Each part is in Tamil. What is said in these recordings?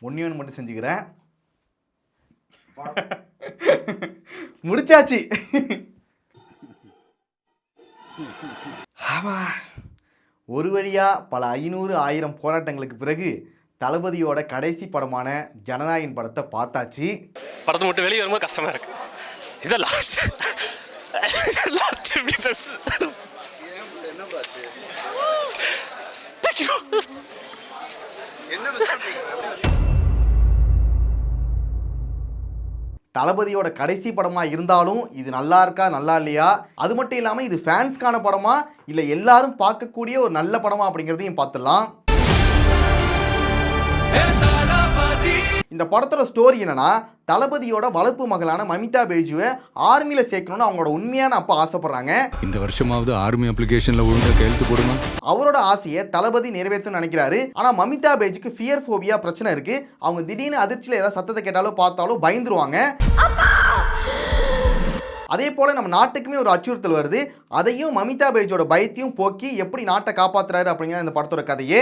ஒன்று மட்டும் செஞ்சுக்கிறேன். முடிச்சாச்சு. ஒரு வழியாக பல 500,000 போராட்டங்களுக்கு பிறகு தளபதியோட கடைசி படமான ஜனநாயகன் படத்தை பார்த்தாச்சு. படத்தை மட்டும் வெளியே வரும்போது கஷ்டமாக இருக்கு. இதான் லாஸ்ட் தளபதியோட கடைசி படமா இருந்தாலும் இது நல்லா இருக்கா நல்லா இல்லையா, அது மட்டும் இல்லாமல் இது ஃபேன்ஸ்க்கான படமா இல்லை எல்லாரும் பார்க்கக்கூடிய ஒரு நல்ல படமா அப்படிங்கிறதையும் பார்த்துடலாம். இந்த படத்தோட ஸ்டோரி என்னன்னா, தளபதியோட வளர்ப்பு மகளான மமிதா பைஜுவை ஆர்மியில சேர்க்கணும்னு அவங்களோட உண்மையான அப்பா ஆசைப்படுறாங்க. இந்த வருஷமாவது ஆர்மி அப்ளிகேஷன்ல ஒழுங்கா கையெழுத்து போடுமா. அவரோட ஆசையை தளபதி நிறைவேற்றணும்னு நினைக்கிறாரு. ஆனா மமிதா பைஜுக்கு ஃபியர் ஃபோபியா பிரச்சனை இருக்கு. அவங்க திடீர்னு அதிர்ச்சியில் ஏதாவது சத்தத்தை கேட்டாலோ பார்த்தாலோ பயந்துருவாங்க. அதே போல நம்ம நாட்டுக்குமே ஒரு அச்சுறுத்தல் வருது. அதையும் மமிதா பைஜோட பயத்தையும் போக்கி எப்படி நாட்டை காப்பாத்துறாரு அப்படிங்கிற இந்த படத்தோட கதையே.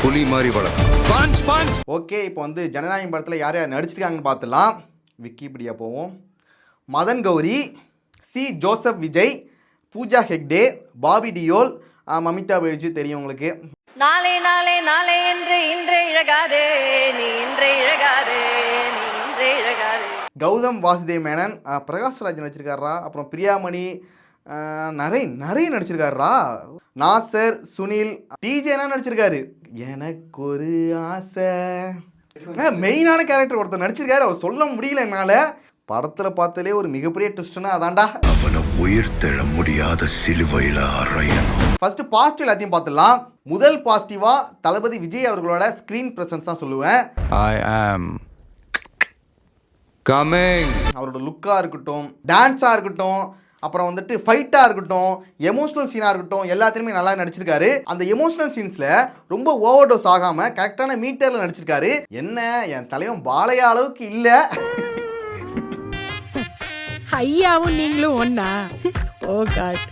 புலி மாதிரி வளர்க்கும். ஓகே, இப்போ வந்து ஜனநாயகம் படத்தில் யார் யார் நடிச்சிருக்காங்கன்னு பார்த்துலாம். விக்கிபீடியா போவோம். Madhan Gowri, C Joseph Vijay, Pooja Hegde, Bobby Deol, Mamitha Baiju தெரியும் உங்களுக்கு. நாளே நாளே நாளே என்று இன்றே இழகாதே நீ இன்றே இழகாதே நீ இன்றே இழகாதே. கௌதம் வாசுதேவ் மேனன், பிரகாஷ்ராஜ் நடிச்சிருக்காரா. அப்புறம் பிரியாமணி, நிறைய நடிச்சிருக்காரா. நாசர், சுனில், டிஜேனா நடிச்சிருக்காரு. எனக்கு ஒரு ஆசை, மெயினான கேரக்டர் ஒருத்தர் நடிச்சிருக்காரு. அவர் சொல்ல முடியல என்னால. படத்துல பார்த்தாலே ஒரு மிகப்பெரிய ட்விஸ்ட்னா அதான்டா, அவனை உயிர்த்தெழ முடியாத சிலுவையில அறையணும். ஃபர்ஸ்ட் பாசிட்டிவ் எல்லாத்தையும் பார்த்துடலாம். முதல் பாசிட்டிவா தளபதி விஜய் அவர்களோட ஸ்கிரீன் பிரசன்ஸ் தான் சொல்லுவேன். I am coming. அவரோட லுக்காக இருக்கட்டும், டான்ஸாக இருக்கட்டும், அப்புறம் வந்துட்டு ஃபைட்டாக இருக்கட்டும், எமோஷனல் சீனாக இருக்கட்டும், எல்லாத்தையுமே நல்லா நடிச்சிருக்காரு. அந்த எமோஷனல் சீன்ஸில் ரொம்ப ஓவர் டோஸ் ஆகாமல் கரெக்டான மீட்டரில் நடிச்சிருக்காரு. என்ன என் தலைவன் பாலையா அளவுக்கு இல்லை. ஐயாவும் நீங்களும் ஒன்னா? ஓ காட்,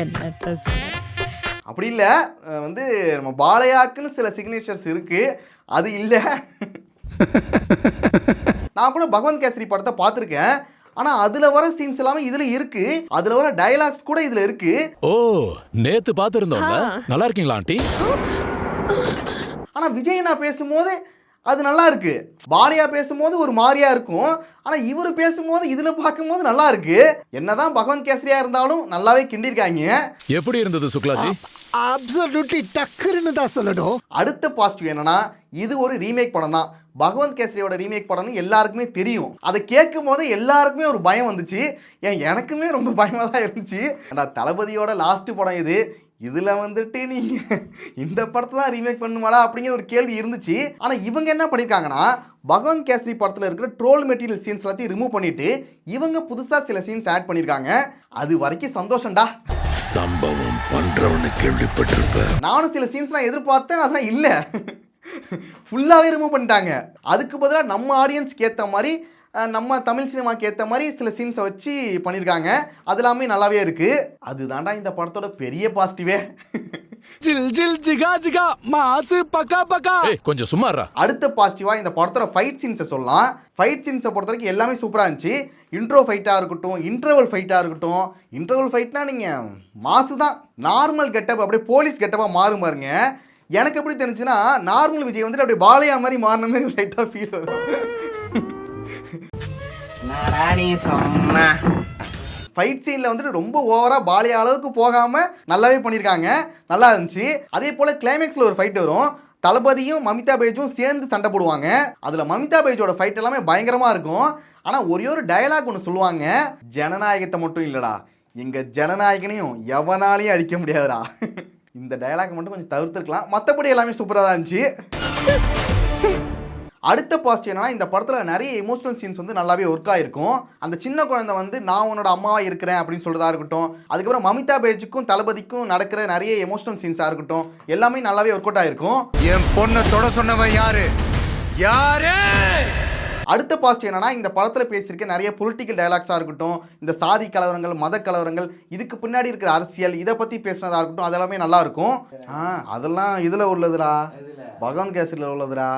என்னத்த சொல்ல. அப்படி இல்லை, வந்து நம்ம பாலையாக்குன்னு சில சிக்னேச்சர்ஸ் இருக்கு, அது இல்லை. நான் கூட பகவந்த் கேசரி படத்தை பார்த்துருக்கேன். ஆனா அதுல வர சீன்ஸ் எல்லாமே இதுல இருக்கு. அதுல வர டயலாக்ஸ் கூட இதுல இருக்கு. ஓ, நேத்து பார்த்திருந்தோம். நல்லா இருக்கீங்களா ஆண்டி? ஆனா விஜய் நான் பேசும்போது அது நல்லா இருக்கு, பாலையா பேசும்போது ஒரு மாதிரியா இருக்கும். ஆனா இவரு பேசும்போது இதுல பார்க்கும்போது நல்லா இருக்கு. என்னதான் பகவந்த் கேசரியா இருந்தாலும் நல்லாவே கிண்டிருக்காங்க. எப்படி இருந்தது சுக்லாஜி? அப்சல்யூட்லி டக்கர்னு தான் சொல்லணும். அடுத்த பாசிட்டிவ் என்னன்னா, இது ஒரு ரீமேக் படம் தான். பகவந்த் கேசரியோட ரீமேக் படம்னு எல்லாருக்குமே தெரியும். அதை கேட்கும் போது எல்லாருக்குமே ஒரு பயம் வந்துச்சு. எனக்குமே ரொம்ப பயமாக தான் இருந்துச்சு. ஆனால் தளபதியோட லாஸ்ட் படம் இது, இதில் வந்துட்டு நீங்கள் இந்த படத்தை தான் ரீமேக் பண்ணுமாடா அப்படிங்கிற ஒரு கேள்வி இருந்துச்சு. ஆனால் இவங்க என்ன பண்ணியிருக்காங்கன்னா, பகவந்த் கேசரி படத்தில் இருக்கிற ட்ரோல் மெட்டீரியல் சீன்ஸ் எல்லாத்தையும் ரிமூவ் பண்ணிட்டு இவங்க புதுசாக சில சீன்ஸ் ஆட் பண்ணியிருக்காங்க. அது வரைக்கும் சந்தோஷம்டா. சம்பவம் பண்றவனு கேள்விப்பட்டிருப்ப. நானும் சில சீன்ஸ்லாம் எதிர்பார்த்தேன், அதெல்லாம் இல்லை, ஃபுல்லாகவே ரிமூவ் பண்ணிட்டாங்க. அதுக்கு பதிலாக நம்ம ஆடியன்ஸ்க்கு ஏற்ற மாதிரி, நம்ம தமிழ் சினிமாக்கு ஏற்ற மாதிரி சில சீன்ஸை வச்சு பண்ணியிருக்காங்க. அது எல்லாமே நல்லாவே இருக்குது. அதுதான்டா இந்த படத்தோட பெரிய பாசிட்டிவே. ஜில் ஜில் ஜிகா ஜிகா மாசு பக்கா பக்கா. கொஞ்சம் சும்மாறா. அடுத்த பாசிட்டிவா இந்த படத்தோட ஃபைட் சீன்ஸை சொல்லலாம். ஃபைட் சீன்ஸை பொறுத்த வரைக்கும் எல்லாமே சூப்பராக இருந்துச்சு. இன்ட்ரோ ஃபைட்டாக இருக்கட்டும், இன்டர்வல் ஃபைட்டாக இருக்கட்டும். இன்டர்வல் ஃபைட்னா நீங்கள் மாசு தான். நார்மல் கெட்டப் அப்படியே போலீஸ் கெட்டப்பாக மாறும் பாருங்க. எனக்கு எப்படி தெரிஞ்சுன்னா, நார்மல் விஜய் வந்துட்டு அப்படியே பாலையா மாதிரி மாறின மாதிரி லைட்டாக ஃபீல் வரும். ஃபைட் சீனில் வந்துட்டு ரொம்ப ஓவராக பாலையா அளவுக்கு போகாமல் நல்லாவே பண்ணியிருக்காங்க, நல்லா இருந்துச்சு. அதே போல் கிளைமேக்ஸில் ஒரு ஃபைட் வரும். தளபதியும் மமிதா பைஜும் சேர்ந்து சண்டை போடுவாங்க. அதில் மமிதா பைஜோட ஃபைட் எல்லாமே பயங்கரமாக இருக்கும். ஆனால் ஒரே ஒரு டயலாக் ஒன்று சொல்லுவாங்க, ஜனநாயகத்தை மட்டும் இல்லைடா, எங்கள் ஜனநாயகனையும் எவனாலையும் அடிக்க முடியாதுடா. இந்த டயலாக் மட்டும் கொஞ்சம் தவிர்த்துருக்கலாம், மற்றபடி எல்லாமே சூப்பராக தான் இருந்துச்சு. அடுத்த பாசிட்டிவ் என்னன்னா, இந்த படத்தில் நிறைய எமோஷனல் சீன்ஸ் வந்து நல்லாவே ஒர்க் ஆகிருக்கும். அந்த சின்ன குழந்தை வந்து நான் உன்னோட அம்மாவாக இருக்கிறேன் அப்படின்னு சொல்கிறதா இருக்கட்டும், அதுக்கப்புறம் மமிதா பைஜுக்கும் தளபதிக்கும் நடக்கிற நிறைய எமோஷனல் சீன்ஸாக இருக்கட்டும், எல்லாமே நல்லாவே ஒர்க் அவுட் ஆகிருக்கும். என் பொண்ணை தொட சொன்னவன் யாரு? அடுத்த பாசிட்டிவ் என்னன்னா, இந்த படத்தில் பேசியிருக்க நிறைய பொலிட்டிக்கல் டயலாக்ஸாக இருக்கட்டும், இந்த சாதி கலவரங்கள், மத கலவரங்கள், இதுக்கு பின்னாடி இருக்கிற அரசியல், இதை பற்றி பேசினதாக இருக்கட்டும், அதெல்லாமே நல்லா இருக்கும். அதெல்லாம் இதில் உள்ளதுடா, பகவந்த் கேசரியில் உள்ளதுடா.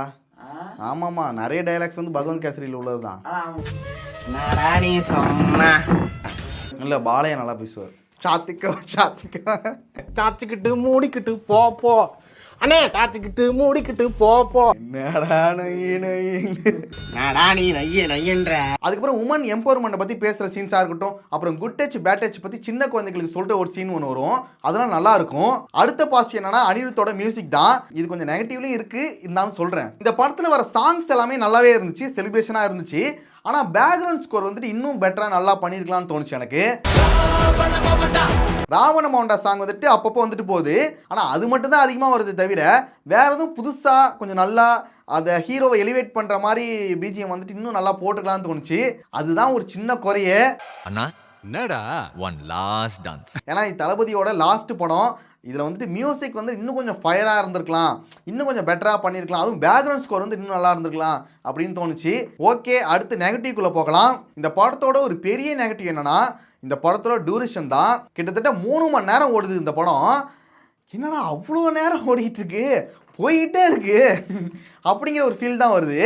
ஆமாம்மா, நிறைய டைலாக்ஸ் வந்து பகவந்த் கேசரியில் உள்ளது தான். இல்லை, பாலையா நல்லா பேசுவார். சாத்திக்கிட்டு மூடிக்கிட்டு போ அண்ணே, சாத்திக்கிட்டு மூடிக்கிட்டு போ என்னடா நொய்யு நொய்யுன்னு. நாடா நீ நையன்ற. அதுக்கப்புறம் உமன் எம்பவர்மெண்ட்டை பற்றி பேசுகிற சீன்ஸாக இருக்கட்டும், அப்புறம் குட் டச் பேட் டச் பற்றி சின்ன குழந்தைங்களுக்கு சொல்லிட்டு ஒரு சீன் ஒன்று வரும், அதெல்லாம் நல்லா இருக்கும். அடுத்த பாசிட்டிவ் என்னன்னா அனிருத்தோட மியூசிக் தான். இது கொஞ்சம் நெகட்டிவ்லையும் இருக்குது, இருந்தாலும் சொல்கிறேன். இந்த படத்தில் வர சாங்ஸ் எல்லாமே நல்லாவே இருந்துச்சு, செலிப்ரேஷனாக இருந்துச்சு. ஆனால் பேக்ரவுண்ட் ஸ்கோர் வந்துட்டு இன்னும் பெட்டராக நல்லா பண்ணியிருக்கலாம்னு தோணுச்சு எனக்கு. ராவண மௌண்டா சாங் வந்துட்டு அப்பப்போ வந்துட்டு போகுது, ஆனால் அது மட்டும் தான் அதிகமாக வருது தவிர வேற எதுவும் புதுசாக கொஞ்சம் நல்லா அந்த ஹீரோவை எலிவேட் பண்ணுற மாதிரி பிஜிஎம் வந்துட்டு இன்னும் நல்லா போட்டுக்கலாம்னு தோணுச்சு. அதுதான் ஒரு சின்ன குறையே. அண்ணா என்னடா ஒன் லாஸ்ட் டான்ஸ். ஏன்னா இது தளபதியோட லாஸ்ட் படம். இதில் வந்துட்டு மியூசிக் வந்து இன்னும் கொஞ்சம் ஃபயராக இருந்திருக்கலாம், இன்னும் கொஞ்சம் பெட்டராக பண்ணியிருக்கலாம், அதுவும் பேக்ரவுண்ட் ஸ்கோர் வந்து இன்னும் நல்லா இருந்திருக்கலாம் அப்படின்னு தோணுச்சு. ஓகே, அடுத்து நெகட்டிவ்குள்ளே போகலாம். இந்த படத்தோட ஒரு பெரிய நெகட்டிவ் என்னன்னா இந்த படத்தோட டியூரேஷன் தான். கிட்டத்தட்ட 3 மணி நேரம் ஓடுது இந்த படம். என்னடா அவ்வளோ நேரம் ஓடிட்டு இருக்கு, போயிட்டே இருக்கு அப்படிங்கிற ஒரு ஃபீல் தான் வருது.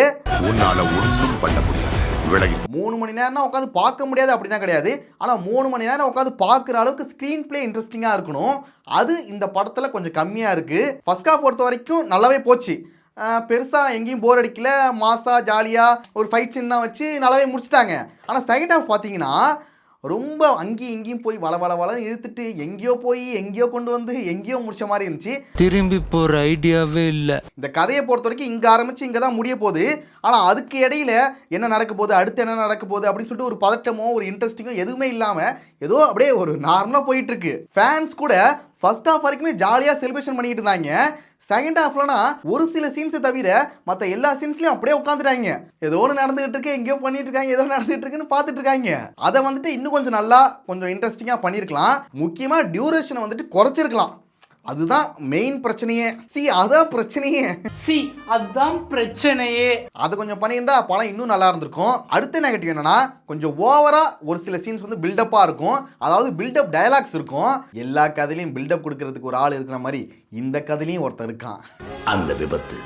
உன்னால ஒன்றும் பண்ண முடியாது, விலகி 3 மணி நேரம்னா உட்காந்து பார்க்க முடியாது அப்படின்னா கிடையாது, ஆனால் 3 மணி நேரம் உட்காந்து பார்க்குற அளவுக்கு ஸ்க்ரீன் பிளே இன்ட்ரெஸ்டிங்காக இருக்கணும். அது இந்த படத்தில் கொஞ்சம் கம்மியாக இருக்குது. ஃபர்ஸ்ட் ஹாஃப் பொறுத்த வரைக்கும் நல்லாவே போச்சு, பெருசாக எங்கேயும் போர் அடிக்கல, மாசா ஜாலியாக ஒரு ஃபைட் சீன் தான் வச்சு நல்லாவே முடிச்சிட்டாங்க. ஆனால் செகண்ட் ஹாஃப் பார்த்தீங்கன்னா ரொம்ப அங்கேயும் இங்கேயும் போய் வள இழுத்துட்டு எங்கேயோ போய் எங்கேயோ கொண்டு வந்து எங்கேயோ முடிச்ச மாதிரி இருந்துச்சு. திரும்பி போற ஐடியாவே இல்லை. இந்த கதையை பொறுத்த வரைக்கும் இங்கே ஆரம்பிச்சு இங்கே தான் முடிய போகுது. ஆனால் அதுக்கு இடையில என்ன நடக்க போகுது, அடுத்து என்ன நடக்க போகுது அப்படின்னு சொல்லிட்டு ஒரு பதட்டமோ ஒரு இன்ட்ரெஸ்டிங்கோ எதுவுமே இல்லாமல் ஏதோ அப்படியே ஒரு நார்மலாக போயிட்டு இருக்கு. ஃபேன்ஸ் கூட ஃபர்ஸ்ட் ஹாஃப் வரைக்குமே ஜாலியாக செலிப்ரேஷன் பண்ணிட்டு இருந்தாங்க. செகண்ட் ஹாஃப்லனா ஒரு சில சீன்ஸை தவிர மற்ற எல்லா சீன்ஸ்லையும் அப்படியே உட்காந்துட்டாங்க. ஏதோ ஒன்று நடந்துகிட்டு இருக்கு, எங்கேயோ பண்ணிட்டு இருக்காங்க, ஏதோ நடந்துட்டு இருக்குன்னு பார்த்துட்டு இருக்காங்க. அதை வந்துட்டு இன்னும் கொஞ்சம் நல்லா கொஞ்சம் இன்ட்ரெஸ்டிங்காக பண்ணியிருக்கலாம். முக்கியமாக டியூரேஷனை வந்துட்டு குறைச்சிருக்கலாம். அதுதான் மெயின் பிரச்சனையே. அதான் பிரச்சனையே. அதான் பிரச்சனையே. அது கொஞ்சம் பண்ணியிருந்தா படம் இன்னும் நல்லா இருந்திருக்கும். அடுத்த நெகட்டிவ் என்னன்னா கொஞ்சம் ஓவரா ஒரு சில சீன்ஸ் வந்து பில்டப்பா இருக்கும். அதாவது பில்டப் டயலாக்ஸ் இருக்கும். எல்லா கதையிலையும் பில்டப் கொடுக்கறதுக்கு ஒரு ஆள் இருக்கிற மாதிரி இந்த கதையிலையும் ஒருத்தர் இருக்கான். அந்த விபத்து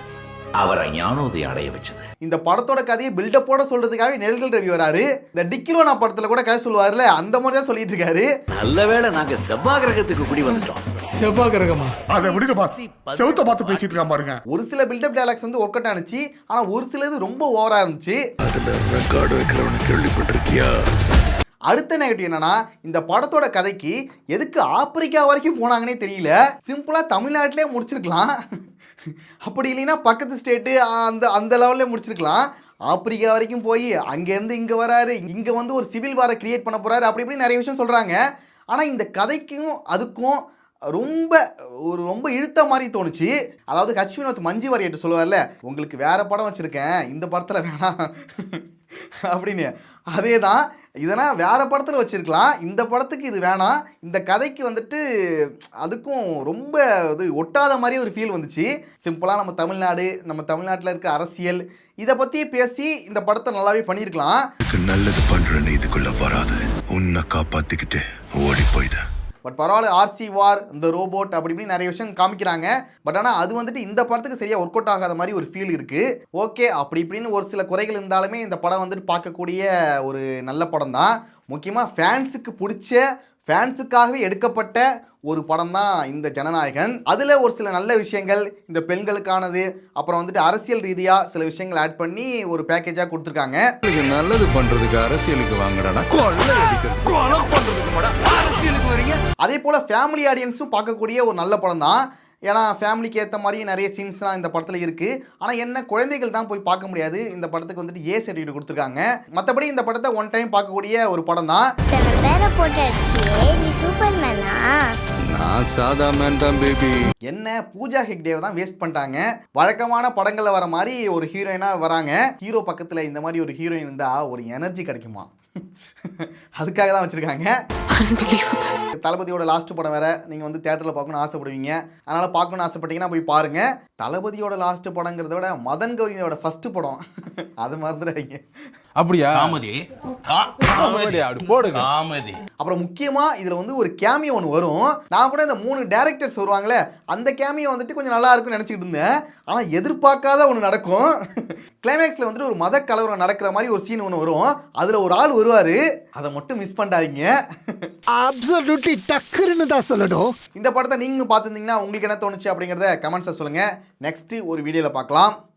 அவரை ஞானோதயம் அடைய வச்சது. இந்த படத்தோட கதையை பில்டப்போட சொல்றதுக்காக நெல்கள் ரவி வராரு. இந்த டிக்கிலோனா படத்துல கூட கதை சொல்லுவாருல, அந்த மாதிரி தான் சொல்லிட்டு இருக்காரு. நல்ல வேளை நாங்க செவ்வாய் கிரகத்துக்கு குடி வந்துட்டோம். செவ்வாய் கிரகமா? அதை விடுங்க பாஸ், செவுத்த பார்த்து பேசிட்டு இருக்கான் பாருங்க. ஒரு சில பில்டப் டயலாக்ஸ் வந்து ஒர்க் அவுட் ஆனிச்சு, ஆனா ஒரு சிலது ரொம்ப ஓவரா இருந்துச்சு. அதுல ரெக்கார்டு வைக்கிறவனு கேள்விப்பட்டிருக்கியா? அடுத்த நெகட்டிவ் என்னன்னா இந்த படத்தோட கதைக்கு எதுக்கு ஆப்பிரிக்கா வரைக்கும் போனாங்கன்னே தெரியல. சிம்பிளா தமிழ்நாட்டிலே முடிச்சிருக்கலாம். அப்படி இல்லைன்னா பக்கத்து ஸ்டேட்டு அந்த லெவல்ல முடிச்சிருக்கலாம். ஆப்பிரிக்கா வரைக்கும் போய் அங்கேருந்து இங்கே வராரு, இங்கே வந்து ஒரு சிவில் வாரை கிரியேட் பண்ண போறாரு, அப்படி இப்படி நிறைய விஷயம் சொல்கிறாங்க. ஆனால் இந்த கதைக்கும் அதுக்கும் ரொம்ப இழுத்த மாதிரி தோணுச்சு. அதாவது ஹச் வினோத் மஞ்சு வாரியர்கிட்ட சொல்லுவார்ல, உங்களுக்கு வேற படம் வச்சுருக்கேன், இந்த படத்தில் வேணாம் அப்படின்னு. அதே தான், இதனால் வேறு படத்தில் வச்சுருக்கலாம், இந்த படத்துக்கு இது வேணாம். இந்த கதைக்கு வந்துட்டு அதுக்கும் ரொம்ப இது ஒட்டாத மாதிரி ஒரு ஃபீல் வந்துச்சு. சிம்பிளாக நம்ம தமிழ்நாட்டில் இருக்க அரசியல் இதை பற்றி பேசி இந்த படத்தை நல்லாவே பண்ணியிருக்கலாம். நல்லது பண்றேன்னு இதுக்குள்ள வராது, உன்னை காப்பாத்திக்கிட்டு ஓடி போயிடு. பட் பரவாயில்ல, ஆர்சி வார், இந்த ரோபோட் அப்படி இப்படி நிறைய விஷயம் காமிக்கிறாங்க. பட் ஆனால் அது வந்துட்டு இந்த படத்துக்கு சரியாக ஒர்க் அவுட் ஆகாத மாதிரி ஒரு ஃபீல் இருக்குது. ஓகே, அப்படி இப்படின்னு ஒரு சில குறைகள் இருந்தாலுமே இந்த படம் வந்துட்டு பார்க்கக்கூடிய ஒரு நல்ல படம் தான். முக்கியமாக ஃபேன்ஸுக்கு பிடிச்ச, ஃபேன்ஸுக்காகவே எடுக்கப்பட்ட ஒரு படம் தான் இந்த ஜனநாயகன். அதில் ஒரு சில நல்ல விஷயங்கள், இந்த பெண்களுக்கானது, அப்புறம் வந்துட்டு அரசியல் ரீதியாக சில விஷயங்கள் ஆட் பண்ணி ஒரு பேக்கேஜாக கொடுத்துருக்காங்க. நல்லது பண்றதுக்கு அரசியலுக்கு வாங்கடா, கொலை பண்றதுக்கு அரசியலுக்கு வரீங்க. அதே போல் ஃபேமிலி ஆடியன்ஸும் பார்க்கக்கூடிய ஒரு நல்ல படம் தான். ஏன்னா ஃபேமிலிக்கு ஏற்ற மாதிரி நிறைய சீன்ஸ்லாம் இந்த படத்தில் இருக்குது. ஆனால் என்ன, குழந்தைகள் தான் போய் பார்க்க முடியாது. இந்த படத்துக்கு வந்துட்டு ஏ சர்டிஃபிகேட் கொடுத்துருக்காங்க. மற்றபடி இந்த படத்தை ஒன் டைம் பார்க்கக்கூடிய ஒரு படம் தான். நான் சாதா மேன் தான் பேபி. என்ன, பூஜா ஹெக்டேவை தான் வேஸ்ட் பண்ணிட்டாங்க. வழக்கமான படங்களில் வர மாதிரி ஒரு ஹீரோயினாக வராங்க. ஹீரோ பக்கத்தில் இந்த மாதிரி ஒரு ஹீரோயின் இருந்தால் ஒரு எனர்ஜி கிடைக்குமா, அதுக்காக தான் வச்சுருக்காங்க. தளபதியோட லாஸ்ட் படம் வேற, நீங்கள் வந்து தேட்டரில் பார்க்கணும்னு ஆசைப்படுவீங்க. அதனால் பார்க்கணும்னு ஆசைப்பட்டீங்கன்னா போய் பாருங்கள். தளபதியோட லாஸ்ட் படங்கிறத விட மதன் கௌரியோட ஃபர்ஸ்ட் படம் அது மறந்துடாதீங்க. அப்படியா காமெடி அப்படி போடுங்க. காமெடி. அப்புறம் முக்கியமா இதுல வந்து ஒரு கேமியோ ஒன்று வரும். நான் கூட இந்த 3 டேரக்டர்ஸ் வருவாங்களே அந்த கேமியோ வந்துட்டு கொஞ்சம் நல்லா இருக்கும்னு நினைச்சிட்டு இருந்தேன். ஆனா எதிர்பார்க்காத ஒன்று நடக்கும். கிளைமேக்ஸ்ல வந்துட்டு ஒரு மத கலவரம் நடக்கிற மாதிரி ஒரு சீன் ஒன்று வரும். அதுல ஒரு ஆள் வருவாரு, அதை மட்டும் மிஸ் பண்ணாதீங்க. அப்சல்யூட்லி டக்குன்னு தான் சொல்லணும். இந்த படத்தை நீங்களும் பார்த்துருந்தீங்கன்னா உங்களுக்கு என்ன தோணுச்சு அப்படிங்கிறத கமெண்ட்ஸை சொல்லுங்க. நெக்ஸ்ட் ஒரு வீடியோல பார்க்கலாம்.